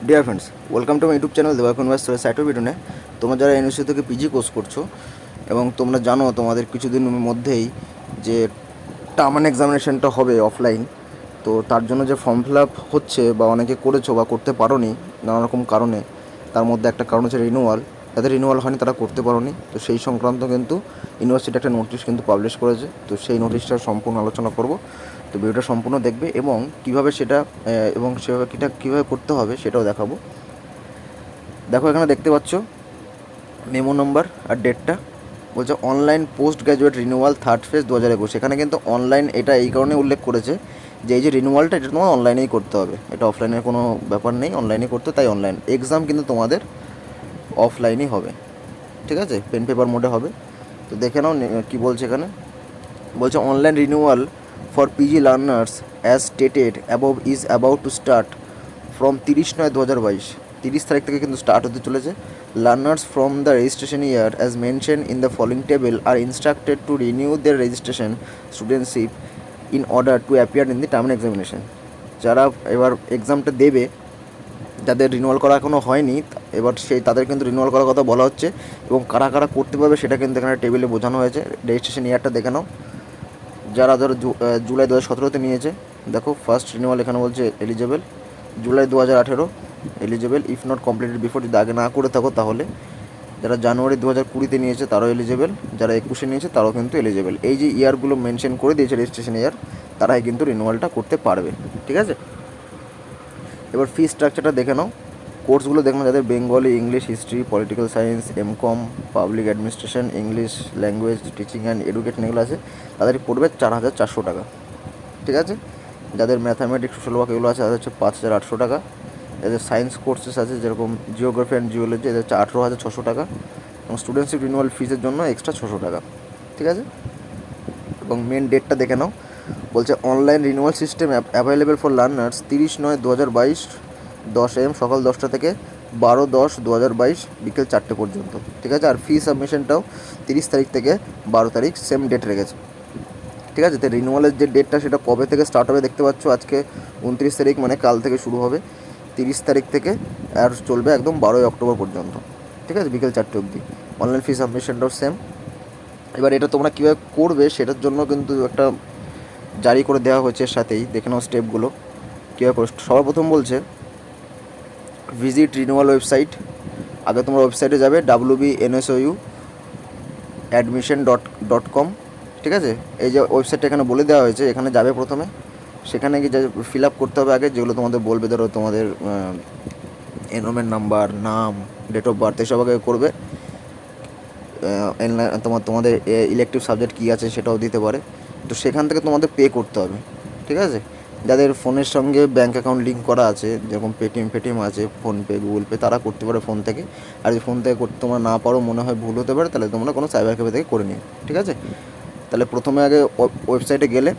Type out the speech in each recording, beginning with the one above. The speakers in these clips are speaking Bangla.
Dear friends, welcome to my YouTube channel দেবা কনভার্স সাইট অফ ভিডিওনে। তোমরা যারা এনএসইউ থেকে পিজি কোর্স করছো এবং তোমরা জানো তোমাদের কিছুদিনের মধ্যেই যে টার্ম এক্সামিনেশনটা হবে অফলাইন, তো তার জন্য যে ফর্ম ফিল আপ হচ্ছে বা অনেকে করেছো বা করতে পারো নি নানা রকম কারণে, তার মধ্যে একটা কারণ হচ্ছে রিনিউয়াল। যাদের রিনিউয়াল হয়নি তারা করতে পারো নি, তো সেই সংক্রান্ত কিন্তু ইউনিভার্সিটি একটা নোটিশ কিন্তু পাবলিশ করেছে। তো সেই নোটিশটা সম্পূর্ণ আলোচনা করব। তো ভিডিওটা সম্পূর্ণ দেখবে এবং কীভাবে সেটা এবং সেভাবে কীভাবে করতে হবে সেটাও দেখাবো। দেখো এখানে দেখতে পাচ্ছ মেমো নম্বর আর ডেটটা, বলছে online post graduate renewal third phase 2021। এখানে কিন্তু অনলাইন এটা এই কারণে উল্লেখ করেছে যে এই যে রিনিউয়ালটা এটা তোমার অনলাইনেই করতে হবে, এটা অফলাইনের কোনো ব্যাপার নেই, অনলাইনে করতে, তাই অনলাইন এক্সাম কিন্তু তোমাদের অফলাইনই হবে, ঠিক আছে, পেন পেপার মোডে হবে। তো দেখে নাও কী বলছে এখানে। বলছে online renewal for PG learners as stated above is about to start from 30/9/2022। 30 তারিখ থেকে কিন্তু স্টার্ট হতে চলেছে। Learners from the registration year as mention in the following table are instructed to renew their registration studentship in order to appear in the term examination. যারা এবার এক্সামটা দেবে, যাদের রিনিউয়াল করা এখনও হয়নি, এবার তাদের কিন্তু রিনিউয়াল করার কথা বলা হচ্ছে এবং কারা কারা করতে পারবে সেটা কিন্তু এখানে টেবিলে বোঝানো হয়েছে। রেজিস্ট্রেশন ইয়ারটা দেখে নাও। যারা ধরো জুলাই 2017-তে নিয়েছে, দেখো ফার্স্ট রিনিউয়াল এখানে বলছে eligible July 2018 eligible, if not completed before, যদি আগে না করে থাকো তাহলে। যারা জানুয়ারি 2020-তে নিয়েছে তারাও এলিজেবল, যারা 21-এ নিয়েছে তারাও কিন্তু এলিজেবল। এই যে ইয়ারগুলো মেনশন করে দিয়েছে রেজিস্ট্রেশন ইয়ার, তারাই কিন্তু রিনিউয়ালটা করতে পারবে, ঠিক আছে। এবার ফি স্ট্রাকচারটা দেখে নাও। কোর্সগুলো দেখো, যাদের Bengali, English, history, political science, MCom, public administration, English language, teaching and education এগুলো আছে, তাদের পড়বে 4,400 টাকা, ঠিক আছে। যাদের ম্যাথামেটিক্স, সোশ্যাল ওয়ার্ক এগুলো আছে তাদের হচ্ছে 5,800 টাকা। যাদের সায়েন্স কোর্সেস আছে যেরকম জিওগ্রাফি অ্যান্ড জিওলজি, এদের হচ্ছে 18,600 টাকা এবং স্টুডেন্টশিপ রিনিউয়াল ফিজের জন্য এক্সট্রা 600 টাকা, ঠিক আছে। এবং মেন ডেটটা দেখে নাও। বলছে online renewal system available for learners 30/9/2022 10 AM সকাল 10টা থেকে 12/10/2022 বিকেল 4টে পর্যন্ত, ঠিক আছে। আর ফি সাবমিশনটাও 30 তারিখ থেকে 12 তারিখ সেম ডেট রেখেছে, ঠিক আছে। তো রিনিউয়ালের যে ডেটটা সেটা কবে থেকে স্টার্ট হবে দেখতে পাচ্ছ, আজকে 29 তারিখ, মানে কাল থেকে শুরু হবে, 30 তারিখ থেকে আর চলবে একদম 12ই অক্টোবর পর্যন্ত, ঠিক আছে, বিকেল 4টে অবধি। অনলাইন ফি সাবমিশনটাও সেম। এবার এটা তোমরা কীভাবে করবে সেটার জন্য কিন্তু একটা জারি করে দেওয়া হয়েছে এর সাথেই, দেখে নাও স্টেপগুলো কীভাবে করে। সবার প্রথম বলছে ভিজিট রিনিউয়াল ওয়েবসাইট। আগে তোমরা ওয়েবসাইটে যাবে WBNSOU admission.com, ঠিক আছে। এই যে ওয়েবসাইটটা এখানে বলে দেওয়া হয়েছে, এখানে যাবে প্রথমে, সেখানে গিয়ে ফিল আপ করতে হবে আগে যেগুলো তোমাদের বলবে, ধরো তোমাদের এনরোলমেন্ট নাম্বার, নাম, ডেট অফ বার্থ এসব আগে করবে। তোমাদের ইলেকটিভ সাবজেক্ট কী আছে সেটাও দিতে পারে। তো সেখান থেকে তোমাদের পে করতে হবে, ঠিক আছে। যাদের ফোনের সঙ্গে ব্যাঙ্ক অ্যাকাউন্ট লিঙ্ক করা আছে, যেরকম পেটিএম আছে, ফোনপে, গুগল পে, তারা করতে পারে ফোন থেকে। আর যদি ফোন থেকে করতে তোমরা না পারো, মনে হয় ভুল হতে পারে, তাহলে তোমরা কোনো সাইবার ক্যাফে থেকে করে নিও, ঠিক আছে। তাহলে প্রথমে আগে ওয়েবসাইটে গেলে,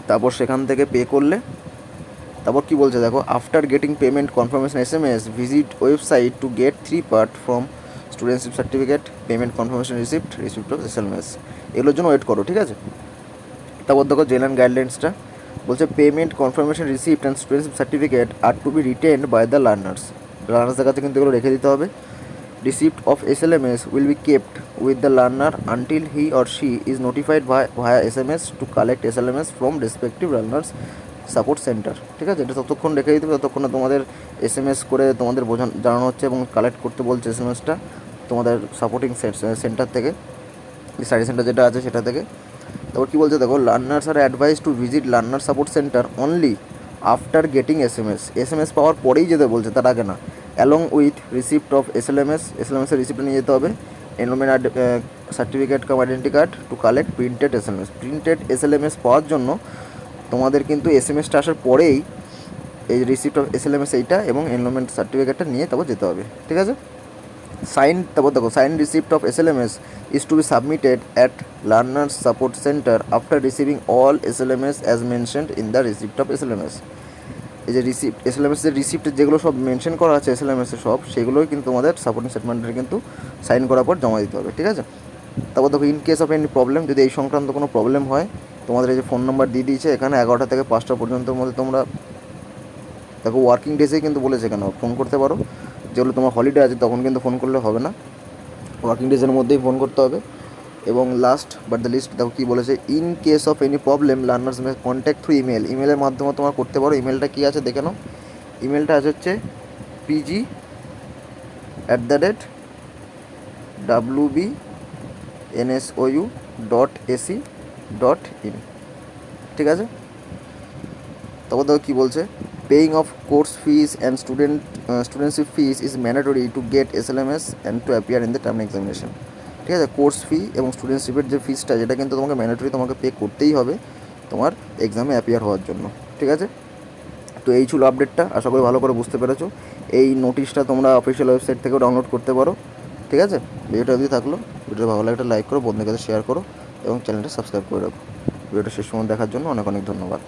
তারপর সেখান থেকে পে করলে, তারপর কী বলছে দেখো, after getting payment confirmation SMS visit website to get 3 part from studentship certificate, payment confirmation receipt of SMS, এগুলোর জন্য ওয়েট করো, ঠিক আছে। তারপর দেখো জেল অ্যান্ড গাইডলাইন্সটা বলছে payment confirmation receipt and studentship certificate are to be retained by the লার্নার্সদের কাছে কিন্তু এগুলো রেখে দিতে হবে। Receipt of SLMS will be kept with the learner until he or she is notified via SMS to collect SLMS from respective learners support centre, ঠিক আছে। এটা ততক্ষণ রেখে দিতে হবে ততক্ষণ তোমাদের SMS করে তোমাদের জানানো হচ্ছে এবং কালেক্ট করতে বলছে SMSটা তোমাদের সাপোর্টিং সেন্টার থেকে, স্টাডি সেন্টার যেটা আছে সেটা থেকে। তারপর কী বলছে দেখো, learners are advice to visit learner support centre only after getting SMS পাওয়ার পরেই যেতে বলছে, তার আগে না। অ্যালং উইথ রিসিপ্ট অফ SLMS-এর রিসিপ্টটা নিয়ে যেতে হবে। Enrolment certificate cum identity card to collect printed SLMS পাওয়ার জন্য তোমাদের কিন্তু SMSটা আসার পরেই এই রিসিপ্ট অফ SLMS এইটা এবং এনরোলমেন্ট সার্টিফিকেটটা নিয়ে তারপর যেতে হবে, ঠিক আছে। তারপর দেখো sign receipt of SLMS is to be submitted at Learners Support Center after receiving all SLMS as mentioned in the receipt of SLMS. এই যে SLMS-এর রিসিপ্ট যেগুলো সব মেনশন করা আছে SLMS-এ সব, সেগুলোই কিন্তু তোমাদের সাপোর্টিং স্টেটমেন্টে কিন্তু সাইন করার পর জমা দিতে হবে, ঠিক আছে। তারপর দেখো in case of any problem, যদি এই সংক্রান্ত কোনো প্রবলেম হয়, তোমাদের এই যে ফোন নাম্বার দিয়ে দিয়েছে এখানে, 11টা থেকে 5টা পর্যন্তর মধ্যে তোমরা দেখো ওয়ার্কিং ডেজেই কিন্তু বলেছে কেন ফোন করতে পারো, যেগুলো তোমার হলিডে আছে তখন কিন্তু ফোন করলে হবে না, ওয়ার্কিং ডেজের মধ্যেই ফোন করতে হবে। এবং লাস্ট বাট দ্য লিস্ট দেখো কী বলেছে, in case of any problem learners May contact through email, ইমেলের মাধ্যমে তোমার করতে পারো। ইমেলটা কী আছে দেখে নাও, ইমেলটা আছে হচ্ছে pg@wbnsou.ac.in, ঠিক আছে। তারপর দেখো কী বলছে, paying of course fees and studentship fees is mandatory to get SLMS and to appear in the term examination, ঠিক আছে। কোর্স ফি এবং স্টুডেন্টশিপের যে ফিসটা, যেটা কিন্তু তোমাকে ম্যান্ডেটরি তোমাকে পে করতেই হবে তোমার এক্সামে অ্যাপিয়ার হওয়ার জন্য, ঠিক আছে। তো এই ছিল আপডেটটা, আশা করি ভালো করে বুঝতে পেরেছো। এই নোটিশটা তোমরা অফিসিয়াল ওয়েবসাইট থেকেও ডাউনলোড করতে পারো, ঠিক আছে। ভিডিওটা যদি থাকলো, ভিডিওটা ভালো লাগে একটা লাইক করো, বন্ধুদের কাছে শেয়ার করো এবং চ্যানেলটা সাবস্ক্রাইব করে রাখো। ভিডিওটা শেষ সময় দেখার জন্য অনেক অনেক ধন্যবাদ।